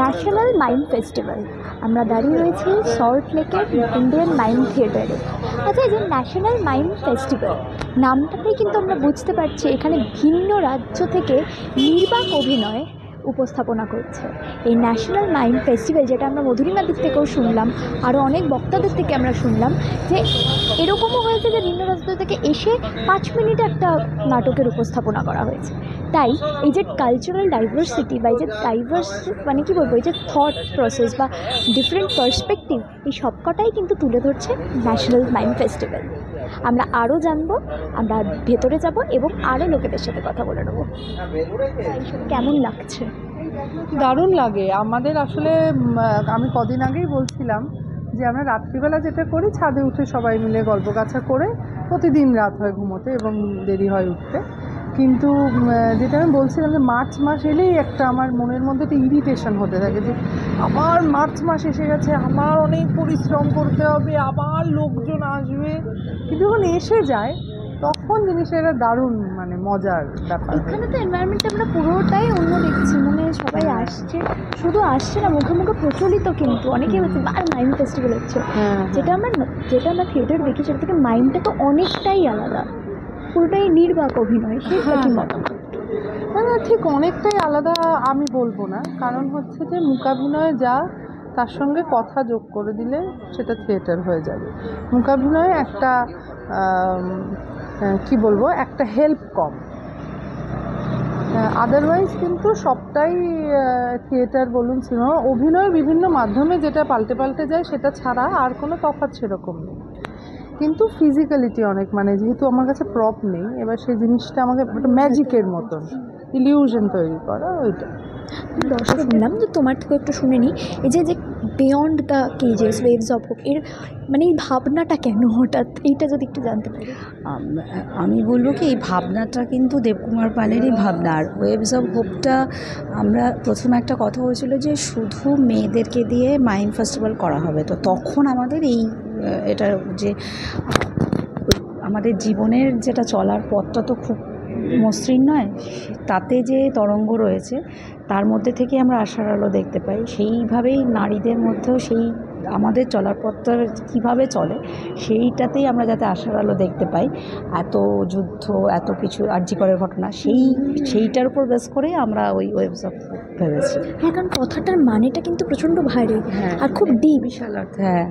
National mime festival. আমরা দাঁড়িয়ে রয়েছি সল্ট লেকের ইন্ডিয়ান মাইম থিয়েটারে। আচ্ছা, এই যে ন্যাশনাল মাইম ফেস্টিভ্যাল নামটাতেই কিন্তু আমরা বুঝতে পারছি এখানে ভিন্ন রাজ্য থেকে নির্বাক অভিনয় উপস্থাপনা করছে। এই ন্যাশনাল মাইম ফেস্টিভ্যাল, যেটা আমরা মধুরিমাদির থেকেও শুনলাম, আরও অনেক বক্তাদের থেকে আমরা শুনলাম যে এরকমও হয়েছে যে ভিন্ন রাজ্য থেকে এসে 5 মিনিটে একটা নাটকের উপস্থাপনা করা হয়েছে। তাই এই যে কালচারাল ডাইভার্সিটি বা এই যে ডাইভার্স, মানে কী বলবো, এই যে থট প্রসেস বা ডিফারেন্ট পার্সপেক্টিভ, এই সবকটাই কিন্তু তুলে ধরছে ন্যাশনাল মাইম ফেস্টিভ্যাল। আমরা আরও জানবো, আমরা ভেতরে যাব এবং আরও লোকেদের সাথে কথা বলে নেবো। এইসব কেমন লাগছে? দারুণ লাগে আমাদের আসলে। আমি কদিন আগেই বলছিলাম যে আমরা রাত্রিবেলা যেটা করি, ছাদে উঠে সবাই মিলে গল্প গাছা করে প্রতিদিন রাত হয় ঘুমোতে এবং দেরি হয় উঠতে। কিন্তু যেটা আমি বলছিলাম যে মার্চ মাস এলেই একটা আমার মনের মধ্যে একটা ইরিটেশন হতে থাকে যে আবার মার্চ মাস এসে গেছে, আমার অনেক পরিশ্রম করতে হবে, আবার লোকজন আসবে। কিন্তু যখন এসে যায় তখন জিনিসের একটা দারুণ মানে মজার ব্যাপার। এখানে তো এনভায়রনমেন্টটা আমরা পুরোটাই অন্য দেখছি, মানে সবাই আসছে, শুধু আসছে না, মুখে মুখে প্রচলিত, কিন্তু অনেকে হচ্ছে আর মাইম ফেস্টিভ্যাল হচ্ছে। যেটা আমরা থিয়েটার দেখি সেটা থেকে মাইমটা তো অনেকটাই আলাদা, পুরোটাই নির্বাক অভিনয়। সেটা কি মতামত? না, ঠিক অনেকটাই আলাদা আমি বলবো না, কারণ হচ্ছে যে মূকাভিনয় যা, তার সঙ্গে কথা যোগ করে দিলে সেটা থিয়েটার হয়ে যাবে। মূকাভিনয়ে একটা কি বলবো, একটা হেল্প কম, আদারওয়াইজ কিন্তু সবটাই থিয়েটার বলুন, সিনেমা, অভিনয় বিভিন্ন মাধ্যমে যেটা পাল্টে পাল্টে যায় সেটা ছাড়া আর কোনো তফাৎ সেরকম নেই। কিন্তু ফিজিক্যালিটি অনেক, মানে যেহেতু আমার কাছে প্রপ নেই, এবার সেই জিনিসটা আমাকে একটা ম্যাজিকের মতন ইলিউশন তৈরি করা, ওইটা। দর্শক শুনলাম, তো তোমার থেকে একটু শুনে নিই, এই যে beyond the কেজেস waves of hope, এর মানে এই ভাবনাটা কেন হঠাৎ, এইটা যদি একটু জানতে পারি। আমি বলবো কি, এই ভাবনাটা কিন্তু দেবকুমার পালেরই ভাবনা। আর ওয়েভস অফ হোপটা আমরা প্রথমে একটা কথা হয়েছিল যে শুধু মেয়েদেরকে দিয়ে মাইম ফেস্টিভ্যাল করা হবে, তো তখন আমাদের এটা যে আমাদের জীবনের যেটা চলার পথটা তো খুব মসৃণ নয়, তাতে যে তরঙ্গ রয়েছে তার মধ্যে থেকে আমরা আশার আলো দেখতে পাই। সেইভাবেই নারীদের মধ্যেও সেই আমাদের চলার পথটা কীভাবে চলে সেইটাতেই আমরা যাতে আশার আলো দেখতে পাই। এত যুদ্ধ, এত কিছু আরজি করের ঘটনা, সেইটার উপর বেস করে আমরা ওই ওয়েভস অফ ভেবেছি। হ্যাঁ, কারণ কথাটার মানেটা কিন্তু প্রচণ্ড ভারী, আর খুব ডিপ, বিশাল অর্থ। হ্যাঁ।